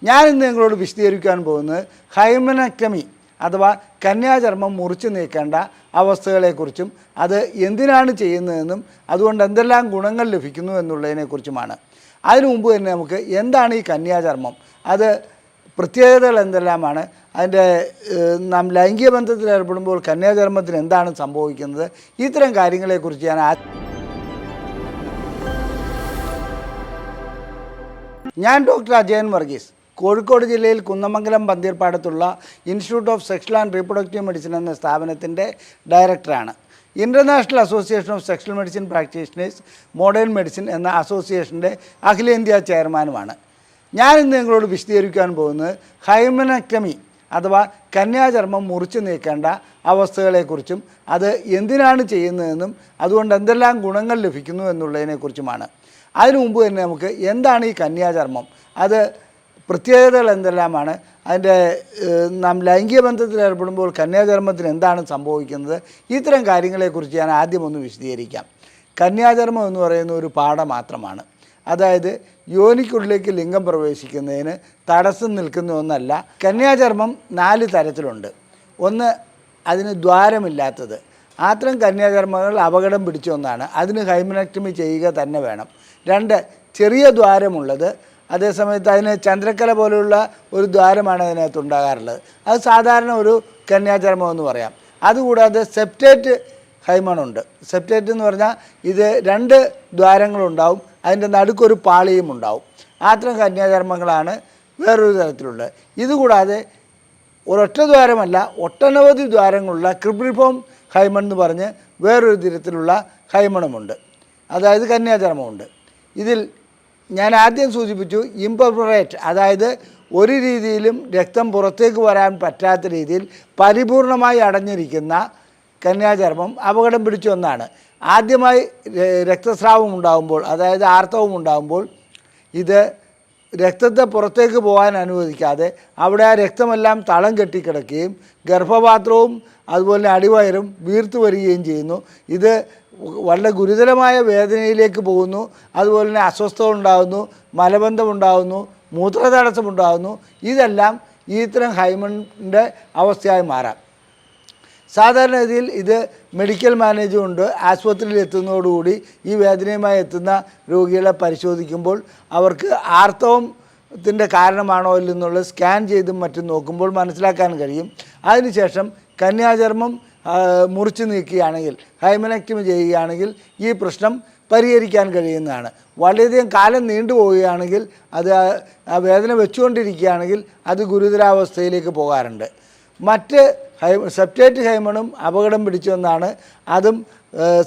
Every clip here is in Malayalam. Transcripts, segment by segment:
ഞാനിന്ന് നിങ്ങളോട് വിശദീകരിക്കാൻ പോകുന്നത് ഹൈമനക്ടമി അഥവാ കന്യാചർമ്മം മുറിച്ചു നീക്കേണ്ട അവസ്ഥകളെക്കുറിച്ചും അത് എന്തിനാണ് ചെയ്യുന്നതെന്നും അതുകൊണ്ട് എന്തെല്ലാം ഗുണങ്ങൾ ലഭിക്കുന്നു എന്നുള്ളതിനെക്കുറിച്ചുമാണ്. അതിനു മുമ്പ് തന്നെ നമുക്ക് എന്താണ് ഈ കന്യാചർമ്മം, അത് പ്രത്യേകതകൾ എന്തെല്ലാമാണ്, അതിൻ്റെ നാം ലൈംഗിക ബന്ധത്തിൽ ഏർപ്പെടുമ്പോൾ കന്യാചർമ്മത്തിന് എന്താണ് സംഭവിക്കുന്നത്, ഇത്തരം കാര്യങ്ങളെക്കുറിച്ച് ഞാൻ ഡോക്ടർ അജയൻ വർഗീസ്, കോഴിക്കോട് ജില്ലയിൽ കുന്നമംഗലം പന്തീർപ്പാടത്തുള്ള institute of sexual and reproductive medicine എന്ന സ്ഥാപനത്തിൻ്റെ ഡയറക്ടറാണ്. International association of sexual medicine practitioners modern medicine എന്ന അസോസിയേഷൻ്റെ അഖിലേന്ത്യാ ചെയർമാനുമാണ്. ഞാനിന്ന് നിങ്ങളോട് വിശദീകരിക്കാൻ പോകുന്നത് ഹൈമനക്ടമി അഥവാ കന്യാചർമ്മം മുറിച്ചു നീക്കേണ്ട അവസ്ഥകളെക്കുറിച്ചും അത് എന്തിനാണ് ചെയ്യുന്നതെന്നും അതുകൊണ്ട് എന്തെല്ലാം ഗുണങ്ങൾ ലഭിക്കുന്നു എന്നുള്ളതിനെക്കുറിച്ചുമാണ്. അതിനു മുമ്പ് തന്നെ നമുക്ക് എന്താണ് ഈ കന്യാചർമ്മം, അത് പ്രത്യേകതകൾ എന്തെല്ലാമാണ്, അതിൻ്റെ നാം ലൈംഗിക ബന്ധത്തിൽ ഏർപ്പെടുമ്പോൾ കന്യാചർമ്മത്തിന് എന്താണ് സംഭവിക്കുന്നത്, ഇത്തരം കാര്യങ്ങളെക്കുറിച്ച് ഞാൻ ആദ്യം ഒന്ന് വിശദീകരിക്കാം. കന്യാചർമ്മം എന്ന് പറയുന്ന ഒരു പാട മാത്രമാണ്. അതായത് യോനിക്കുള്ളിലേക്ക് ലിംഗം പ്രവേശിക്കുന്നതിന് തടസ്സം നിൽക്കുന്ന ഒന്നല്ല. കന്യാചർമ്മം 4 തരത്തിലുണ്ട്. ഒന്ന്, അതിന് ദ്വാരമില്ലാത്തത്. അത്തരം കന്യാചർമ്മങ്ങൾ അപകടം പിടിച്ച ഒന്നാണ്, അതിന് ഹൈമനക്ടമി ചെയ്യുക തന്നെ വേണം. 2, ചെറിയ ദ്വാരമുള്ളത്. അതേസമയത്ത് അതിന് ചന്ദ്രക്കല പോലെയുള്ള ഒരു ദ്വാരമാണ് അതിനകത്ത് ഉണ്ടാകാറുള്ളത്. അത് സാധാരണ ഒരു കന്യാചർമ്മം എന്ന് പറയാം. അതുകൂടാതെ സെപ്റ്റേറ്റ് ഹൈമണുണ്ട്. സെപ്റ്റേറ്റ് എന്ന് പറഞ്ഞാൽ ഇത് 2 ദ്വാരങ്ങളുണ്ടാവും, അതിൻ്റെ നടുക്കൊരു പാളിയും ഉണ്ടാവും. അത്തരം കന്യാചർമ്മങ്ങളാണ് വേറൊരു തരത്തിലുള്ളത്. ഇതുകൂടാതെ ഒരൊറ്റ ദ്വാരമല്ല, ഒട്ടനവധി ദ്വാരങ്ങളുള്ള ക്രിബ്രിഫോം ഹൈമൺ എന്ന് പറഞ്ഞ് വേറൊരു തരത്തിലുള്ള ഹൈമണുമുണ്ട്, അതായത് കന്യാചർമ്മമുണ്ട്. ഇതിൽ ഞാൻ ആദ്യം സൂചിപ്പിച്ചു ഇംപെർഫറേറ്റ്, അതായത് ഒരു രീതിയിലും രക്തം പുറത്തേക്ക് വരാൻ പറ്റാത്ത രീതിയിൽ പരിപൂർണമായി അടഞ്ഞിരിക്കുന്ന കന്യാചർമ്മം അപകടം പിടിച്ച ഒന്നാണ്. ആദ്യമായി രക്തസ്രാവം ഉണ്ടാകുമ്പോൾ, അതായത് ആർത്തവം ഉണ്ടാകുമ്പോൾ, ഇത് രക്തത്തെ പുറത്തേക്ക് പോകാൻ അനുവദിക്കാതെ അവിടെ ആ രക്തമെല്ലാം തളം കെട്ടിക്കിടക്കുകയും ഗർഭപാത്രവും അതുപോലെ അടിവയറും വീർത്തു വരികയും ചെയ്യുന്നു. ഇത് വളരെ ഗുരുതരമായ വേദനയിലേക്ക് പോകുന്നു. അതുപോലെ തന്നെ അസ്വസ്ഥത ഉണ്ടാകുന്നു, മലബന്ധമുണ്ടാകുന്നു, മൂത്രതടസ്സമുണ്ടാകുന്നു. ഇതെല്ലാം ഇത്തരം ഹൈമണിൻ്റെ അവസ്ഥയായി മാറാം. സാധാരണഗതിയിൽ ഇത് മെഡിക്കൽ മാനേജ്മെൻറ്റ് ആശുപത്രിയിൽ എത്തുന്നതോടുകൂടി ഈ വേദനയുമായി എത്തുന്ന രോഗികളെ പരിശോധിക്കുമ്പോൾ അവർക്ക് ആർത്തവത്തിൻ്റെ കാരണമാണോ ഇല്ലെന്നുള്ളത് സ്കാൻ ചെയ്തും മറ്റും നോക്കുമ്പോൾ മനസ്സിലാക്കാൻ കഴിയും. അതിനുശേഷം കന്യാചർമ്മം മുറിച്ചു നീക്കുകയാണെങ്കിൽ, ഹൈമനക്ടമി ചെയ്യുകയാണെങ്കിൽ ഈ പ്രശ്നം പരിഹരിക്കാൻ കഴിയുന്നതാണ്. വളരെയധികം കാലം നീണ്ടുപോവുകയാണെങ്കിൽ, അത് ആ വേദന വെച്ചുകൊണ്ടിരിക്കുകയാണെങ്കിൽ അത് ഗുരുതരാവസ്ഥയിലേക്ക് പോകാറുണ്ട്. മറ്റ് സെപ്റ്റേറ്റ് ഹൈമണും അപകടം പിടിച്ചൊന്നാണ്. അതും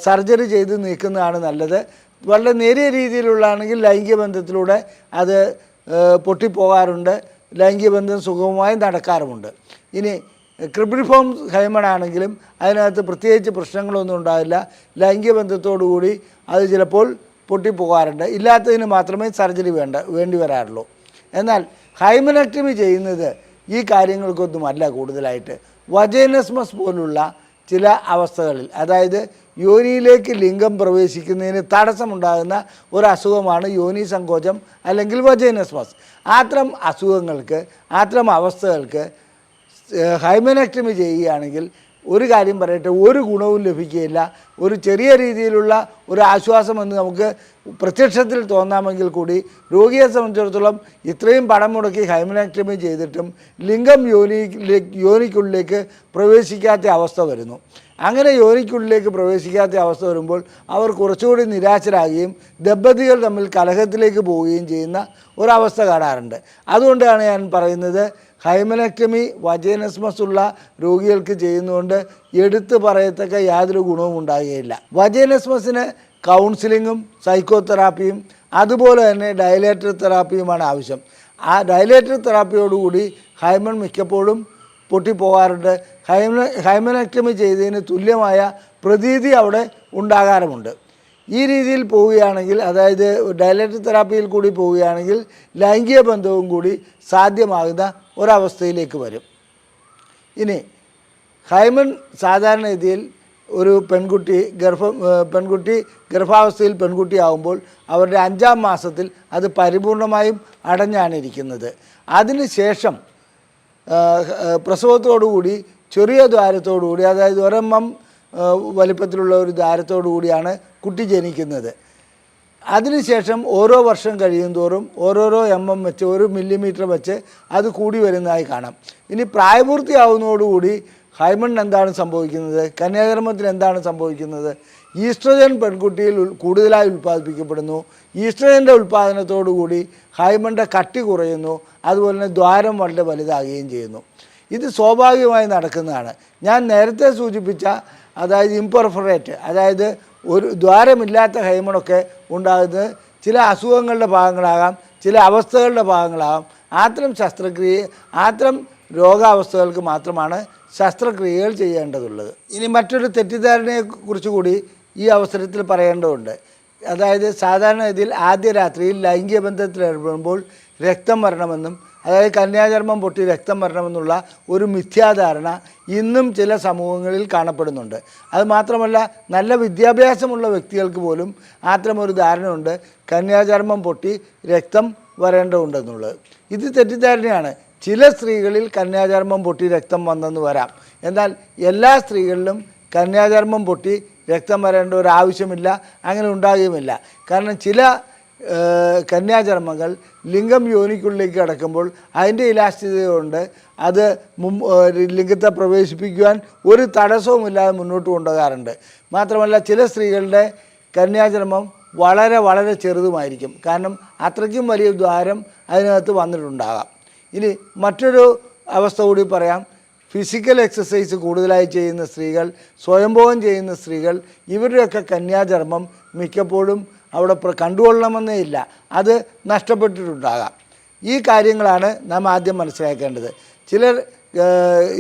സർജറി ചെയ്ത് നീക്കുന്നതാണ് നല്ലത്. വളരെ നേരിയ രീതിയിലുള്ളതാണെങ്കിൽ ലൈംഗിക ബന്ധത്തിലൂടെ അത് പൊട്ടിപ്പോകാറുണ്ട്, ലൈംഗിക ബന്ധം സുഗമമായി നടക്കാറുമുണ്ട്. ഇനി ക്രിബ്രിഫോം ഹൈമണാണെങ്കിലും അതിനകത്ത് പ്രത്യേകിച്ച് പ്രശ്നങ്ങളൊന്നും ഉണ്ടാവില്ല. ലൈംഗിക ബന്ധത്തോടുകൂടി അത് ചിലപ്പോൾ പൊട്ടിപ്പോകാറുണ്ട്. ഇല്ലാത്തതിന് മാത്രമേ സർജറി വേണ്ടി വരാറുള്ളൂ. എന്നാൽ ഹൈമനക്ടമി ചെയ്യുന്നത് ഈ കാര്യങ്ങൾക്കൊന്നുമല്ല. കൂടുതലായിട്ട് വജൈനസ്മസ് പോലുള്ള ചില അവസ്ഥകളിൽ, അതായത് യോനിയിലേക്ക് ലിംഗം പ്രവേശിക്കുന്നതിന് തടസ്സമുണ്ടാകുന്ന ഒരു അസുഖമാണ് യോനി സങ്കോചം അല്ലെങ്കിൽ വജൈനസ്മസ്. അത്തരം അസുഖങ്ങൾക്ക്, അത്തരം അവസ്ഥകൾക്ക് ഹൈമനക്ടമി ചെയ്യുകയാണെങ്കിൽ ഒരു കാര്യം പറയട്ടെ, ഒരു ഗുണവും ലഭിക്കുകയില്ല. ഒരു ചെറിയ രീതിയിലുള്ള ഒരു ആശ്വാസമെന്ന് നമുക്ക് പ്രത്യക്ഷത്തിൽ തോന്നാമെങ്കിൽ കൂടി രോഗിയെ സംബന്ധിച്ചിടത്തോളം ഇത്രയും പണം മുടക്കി ഹൈമനക്ടമി ചെയ്തിട്ടും ലിംഗം യോനിക്കുള്ളിലേക്ക് പ്രവേശിക്കാത്ത അവസ്ഥ വരുന്നു. അങ്ങനെ യോനിക്കുള്ളിലേക്ക് പ്രവേശിക്കാത്ത അവസ്ഥ വരുമ്പോൾ അവർ കുറച്ചുകൂടി നിരാശരാകുകയും ദമ്പതികൾ തമ്മിൽ കലഹത്തിലേക്ക് പോവുകയും ചെയ്യുന്ന ഒരവസ്ഥ കാണാറുണ്ട്. അതുകൊണ്ടാണ് ഞാൻ പറയുന്നത്, ഹൈമനക്ടമി വജൈനസ്മസ് ഉള്ള രോഗികൾക്ക് ചെയ്യുന്നതുകൊണ്ട് എടുത്തു പറയത്തക്ക യാതൊരു ഗുണവും ഉണ്ടാകുകയില്ല. വജൈനസ്മസിന് കൗൺസിലിങ്ങും സൈക്കോതെറാപ്പിയും അതുപോലെ തന്നെ ഡയലേറ്റർ തെറാപ്പിയുമാണ് ആവശ്യം. ആ ഡയലേറ്റർ തെറാപ്പിയോടുകൂടി ഹൈമൺ മിക്കപ്പോഴും പൊട്ടിപ്പോകാറുണ്ട്. ഹൈമനക്ടമി ചെയ്തതിന് തുല്യമായ പ്രതീതി അവിടെ ഉണ്ടാകാറുമുണ്ട്. ഈ രീതിയിൽ പോവുകയാണെങ്കിൽ, അതായത് ഡയലേറ്റർ തെറാപ്പിയിൽ കൂടി പോവുകയാണെങ്കിൽ ലൈംഗിക ബന്ധവും കൂടി സാധ്യമാകുന്ന ഒരവസ്ഥയിലേക്ക് വരും. ഇനി ഹൈമൺ സാധാരണഗതിയിൽ ഒരു പെൺകുട്ടി ഗർഭാവസ്ഥയിൽ പെൺകുട്ടിയാവുമ്പോൾ അവരുടെ 5-ാം മാസത്തിൽ അത് പരിപൂർണമായും അടഞ്ഞാണ് ഇരിക്കുന്നത്. അതിനുശേഷം പ്രസവത്തോടുകൂടി ചെറിയ ദ്വാരത്തോടുകൂടി, അതായത് 1 mm വലിപ്പത്തിലുള്ള ഒരു ദ്വാരത്തോടു കൂടിയാണ് കുട്ടി ജനിക്കുന്നത്. അതിനുശേഷം ഓരോ വർഷം കഴിയും തോറും ഓരോരോ വെച്ച് 1 മില്ലിമീറ്റർ വെച്ച് അത് കൂടി വരുന്നതായി കാണാം. ഇനി പ്രായപൂർത്തിയാവുന്നതോടുകൂടി ഹൈമൺ എന്താണ് സംഭവിക്കുന്നത്, കന്യാചർമ്മത്തിൽ എന്താണ് സംഭവിക്കുന്നത്? ഈസ്ട്രജൻ പെൺകുട്ടിയിൽ കൂടുതലായി ഉൽപ്പാദിപ്പിക്കപ്പെടുന്നു. ഈസ്ട്രജൻ്റെ ഉൽപ്പാദനത്തോടുകൂടി ഹൈമണിൻ്റെ കട്ടി കുറയുന്നു, അതുപോലെ തന്നെ ദ്വാരം വളരെ വലുതാകുകയും ചെയ്യുന്നു. ഇത് സ്വാഭാവികമായി നടക്കുന്നതാണ്. ഞാൻ നേരത്തെ സൂചിപ്പിച്ച അതായത് ഇംപെർഫറേറ്റ്, അതായത് ഒരു ദ്വാരമില്ലാത്ത ഹൈമണൊക്കെ ഉണ്ടാകുന്നത് ചില അസുഖങ്ങളുടെ ഭാഗങ്ങളാകാം, ചില അവസ്ഥകളുടെ ഭാഗങ്ങളാകാം. അത്തരം രോഗാവസ്ഥകൾക്ക് മാത്രമാണ് ശസ്ത്രക്രിയകൾ ചെയ്യേണ്ടതുള്ളത്. ഇനി മറ്റൊരു തെറ്റിദ്ധാരണയെക്കുറിച്ച് കൂടി ഈ അവസരത്തിൽ പറയേണ്ടതുണ്ട്. അതായത് സാധാരണഗതിയിൽ ആദ്യ രാത്രിയിൽ ലൈംഗിക ബന്ധത്തിൽ ഏർപ്പെടുമ്പോൾ രക്തം വരണമെന്നും, അതായത് കന്യാചർമ്മം പൊട്ടി രക്തം വരണമെന്നുള്ള ഒരു മിഥ്യാധാരണ ഇന്നും ചില സമൂഹങ്ങളിൽ കാണപ്പെടുന്നുണ്ട്. അതുമാത്രമല്ല, നല്ല വിദ്യാഭ്യാസമുള്ള വ്യക്തികൾക്ക് പോലും അത്തരമൊരു ധാരണയുണ്ട്, കന്യാചർമ്മം പൊട്ടി രക്തം വരേണ്ടതുണ്ടെന്നുള്ളത്. ഇത് തെറ്റിദ്ധാരണയാണ്. ചില സ്ത്രീകളിൽ കന്യാചർമ്മം പൊട്ടി രക്തം വന്നെന്ന് വരാം. എന്നാൽ എല്ലാ സ്ത്രീകളിലും കന്യാചർമ്മം പൊട്ടി രക്തം വരേണ്ട ഒരു ആവശ്യമില്ല, അങ്ങനെ ഉണ്ടാകുകയുമില്ല. കാരണം ചില കന്യാചർമ്മങ്ങൾ ലിംഗം യോനിക്കുള്ളിലേക്ക് കടക്കുമ്പോൾ അതിൻ്റെ ഇലാസ്റ്റികത കൊണ്ട് അത് ലിംഗത്തെ പ്രവേശിപ്പിക്കുവാൻ ഒരു തടസ്സവുമില്ലാതെ മുന്നോട്ട് കൊണ്ടുപോകാറുണ്ട്. മാത്രമല്ല, ചില സ്ത്രീകളുടെ കന്യാചർമ്മം വളരെ വളരെ ചെറുതുമായിരിക്കും. കാരണം അത്രയ്ക്കും വലിയ ദ്വാരം അതിനകത്ത് വന്നിട്ടുണ്ടാകാം. ഇനി മറ്റൊരു അവസ്ഥ കൂടി പറയാം. ഫിസിക്കൽ എക്സസൈസ് കൂടുതലായി ചെയ്യുന്ന സ്ത്രീകൾ, സ്വയംഭോഗം ചെയ്യുന്ന സ്ത്രീകൾ, ഇവരുടെയൊക്കെ കന്യാചർമ്മം മിക്കപ്പോഴും അവിടെ കണ്ടുകൊള്ളണമെന്നേ ഇല്ല, അത് നഷ്ടപ്പെട്ടിട്ടുണ്ടാകാം. ഈ കാര്യങ്ങളാണ് നാം ആദ്യം മനസ്സിലാക്കേണ്ടത്. ചിലർ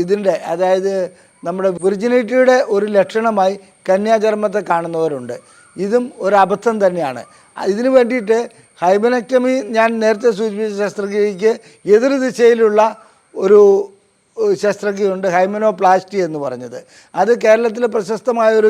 ഇതിൻ്റെ അതായത് നമ്മുടെ വിർജിനിറ്റിയുടെ ഒരു ലക്ഷണമായി കന്യാചർമ്മത്തെ കാണുന്നവരുണ്ട്. ഇതും ഒരു അബദ്ധം തന്നെയാണ്. ഇതിനു വേണ്ടിയിട്ട് ഹൈമനക്ടമി, ഞാൻ നേരത്തെ സൂചിപ്പിച്ച ശസ്ത്രക്രിയയ്ക്ക് എതിർ ദിശയിലുള്ള ഒരു ശസ്ത്രക്രിയയുണ്ട്, ഹൈമനോപ്ലാസ്റ്റി എന്ന് പറഞ്ഞത്. അത് കേരളത്തിലെ പ്രശസ്തമായ ഒരു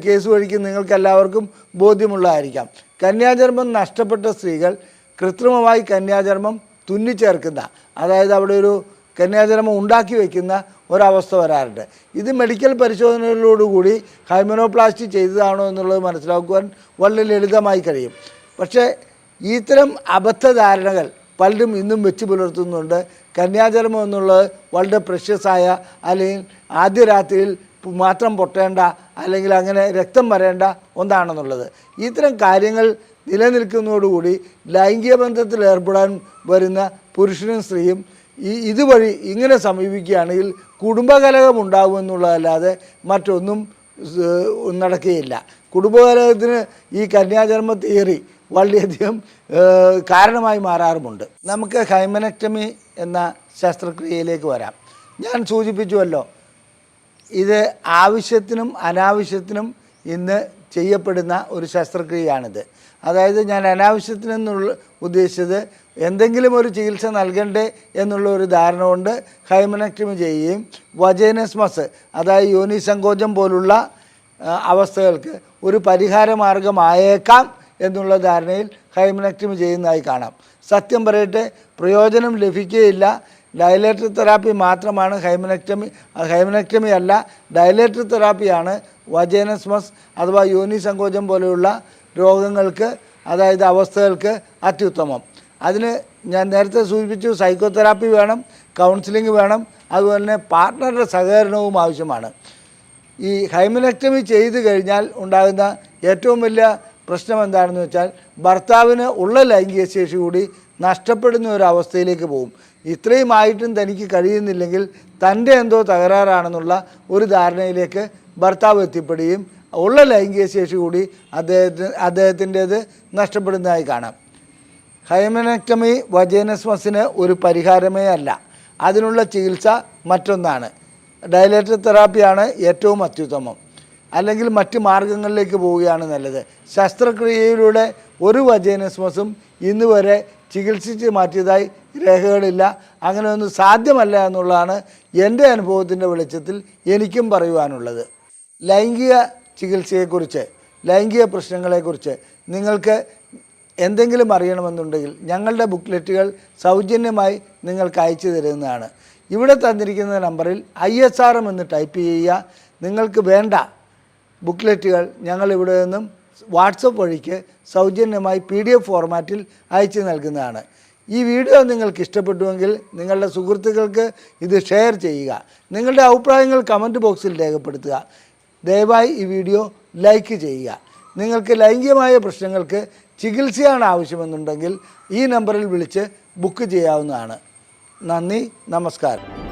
കേസ് വഴിക്ക് നിങ്ങൾക്കെല്ലാവർക്കും ബോധ്യമുള്ളതായിരിക്കാം. കന്യാചർമ്മം നഷ്ടപ്പെട്ട സ്ത്രീകൾ കൃത്രിമമായി കന്യാചർമ്മം തുന്നിച്ചേർക്കുന്ന, അതായത് അവിടെ ഒരു കന്യാചർമ്മം ഉണ്ടാക്കി വയ്ക്കുന്ന ഒരവസ്ഥ വരാറുണ്ട്. ഇത് മെഡിക്കൽ പരിശോധനകളിലോടുകൂടി ഹൈമനോപ്ലാസ്റ്റി ചെയ്തതാണോ എന്നുള്ളത് മനസ്സിലാക്കുവാൻ വളരെ ലളിതമായി കഴിയും. പക്ഷേ ഇത്തരം അബദ്ധധാരണകൾ പലരും ഇന്നും വെച്ച് പുലർത്തുന്നുണ്ട്. കന്യാചർമ്മം എന്നുള്ളത് വളരെ പ്രഷ്യസായ, അല്ലെങ്കിൽ ആദ്യ രാത്രിയിൽ മാത്രം പൊട്ടേണ്ട, അല്ലെങ്കിൽ അങ്ങനെ രക്തം വരേണ്ട ഒന്നാണെന്നുള്ളത്. ഇത്തരം കാര്യങ്ങൾ നിലനിൽക്കുന്നതോടുകൂടി ലൈംഗിക ബന്ധത്തിൽ ഏർപ്പെടാൻ വരുന്ന പുരുഷനും സ്ത്രീയും ഇതുവഴി ഇങ്ങനെ സമീപിക്കുകയാണെങ്കിൽ കുടുംബകലഹം ഉണ്ടാകുമെന്നുള്ളതല്ലാതെ മറ്റൊന്നും നടക്കുകയില്ല. കുടുംബകലഹത്തിന് ഈ കന്യാചർമ്മ തിയറി വളരെയധികം കാരണമായി മാറാറുമുണ്ട്. നമുക്ക് ഹൈമനക്ടമി എന്ന ശസ്ത്രക്രിയയിലേക്ക് വരാം. ഞാൻ സൂചിപ്പിച്ചുവല്ലോ, ഇത് ആവശ്യത്തിനും അനാവശ്യത്തിനും ഇന്ന് ചെയ്യപ്പെടുന്ന ഒരു ശസ്ത്രക്രിയയാണിത്. അതായത് ഞാൻ അനാവശ്യത്തിനെന്നുള്ള ഉദ്ദേശിച്ചത് എന്തെങ്കിലും ഒരു ചികിത്സ നൽകണ്ടേ എന്നുള്ള ഒരു ധാരണ കൊണ്ട് ഹൈമനക്ടമി ചെയ്യുകയും വജൈനസ്മസ്, അതായത് യോനി സങ്കോചം പോലുള്ള അവസ്ഥകൾക്ക് ഒരു പരിഹാര മാർഗമായേക്കാം എന്നുള്ള ധാരണയിൽ ഹൈമനക്ടമി ചെയ്യുന്നതായി കാണാം. സത്യം പറയട്ടെ, പ്രയോജനം ലഭിക്കുകയില്ല. ഡയലേറ്റർ തെറാപ്പി മാത്രമാണ് ഹൈമനക്ടമി അല്ല, ഡയലേറ്റർ തെറാപ്പിയാണ് വജൈനസ്മസ് അഥവാ യോനി സങ്കോചം പോലെയുള്ള രോഗങ്ങൾക്ക്, അതായത് അവസ്ഥകൾക്ക് അത്യുത്തമം. അതിന് ഞാൻ നേരത്തെ സൂചിപ്പിച്ചു, സൈക്കോതെറാപ്പി വേണം, കൗൺസിലിംഗ് വേണം, അതുപോലെ തന്നെ പാർട്ട്ണറുടെ സഹകരണവും ആവശ്യമാണ്. ഈ ഹൈമനക്ടമി ചെയ്തു കഴിഞ്ഞാൽ ഉണ്ടാകുന്ന ഏറ്റവും വലിയ പ്രശ്നം എന്താണെന്ന് വെച്ചാൽ, ഭർത്താവിന് ഉള്ള ലൈംഗിക ശേഷി കൂടി നഷ്ടപ്പെടുന്ന ഒരു അവസ്ഥയിലേക്ക് പോകും. ഇത്രയും ആയിട്ടും തനിക്ക് കഴിയുന്നില്ലെങ്കിൽ തൻ്റെ എന്തോ തകരാറാണെന്നുള്ള ഒരു ധാരണയിലേക്ക് ഭർത്താവ് എത്തിപ്പെടുകയും ഉള്ള ലൈംഗിക ശേഷി കൂടി അദ്ദേഹത്തിൻ്റേത് നഷ്ടപ്പെടുന്നതായി കാണാം. ഹൈമനക്ടമി വജൈനസ്മസിന് ഒരു പരിഹാരമേ അല്ല, അതിനുള്ള ചികിത്സ മറ്റൊന്നാണ്. ഡയലേറ്റർ തെറാപ്പിയാണ് ഏറ്റവും അത്യുത്തമം, അല്ലെങ്കിൽ മറ്റ് മാർഗങ്ങളിലേക്ക് പോവുകയാണ് നല്ലത്. ശസ്ത്രക്രിയയിലൂടെ ഒരു വജൈനസ്മസും ഇന്ന് വരെ ചികിത്സിച്ച് മാറ്റിയതായി രേഖകളില്ല. അങ്ങനെ ഒന്നും സാധ്യമല്ല എന്നുള്ളതാണ് എൻ്റെ അനുഭവത്തിൻ്റെ വെളിച്ചത്തിൽ എനിക്കും പറയുവാനുള്ളത്. ലൈംഗിക ചികിത്സയെക്കുറിച്ച്, ലൈംഗിക പ്രശ്നങ്ങളെക്കുറിച്ച് നിങ്ങൾക്ക് എന്തെങ്കിലും അറിയണമെന്നുണ്ടെങ്കിൽ ഞങ്ങളുടെ ബുക്ക്ലെറ്റുകൾ സൗജന്യമായി നിങ്ങൾക്ക് അയച്ചു തരുന്നതാണ്. ഇവിടെ തന്നിരിക്കുന്ന നമ്പറിൽ ISRM എന്ന് ടൈപ്പ് ചെയ്യുക. നിങ്ങൾക്ക് വേണ്ട ബുക്ക്ലെറ്റുകൾ ഞങ്ങളിവിടെ നിന്നും വാട്സപ്പ് വഴിക്ക് സൗജന്യമായി PDF ഫോർമാറ്റിൽ അയച്ചു നൽകുന്നതാണ്. ഈ വീഡിയോ നിങ്ങൾക്ക് ഇഷ്ടപ്പെട്ടുവെങ്കിൽ നിങ്ങളുടെ സുഹൃത്തുക്കൾക്ക് ഇത് ഷെയർ ചെയ്യുക. നിങ്ങളുടെ അഭിപ്രായങ്ങൾ കമൻറ്റ് ബോക്സിൽ രേഖപ്പെടുത്തുക. ദയവായി ഈ വീഡിയോ ലൈക്ക് ചെയ്യുക. നിങ്ങൾക്ക് ലൈംഗികമായ പ്രശ്നങ്ങൾക്ക് ചികിത്സയാണ് ആവശ്യമെന്നുണ്ടെങ്കിൽ ഈ നമ്പറിൽ വിളിച്ച് ബുക്ക് ചെയ്യാവുന്നതാണ്. നന്ദി, നമസ്കാരം.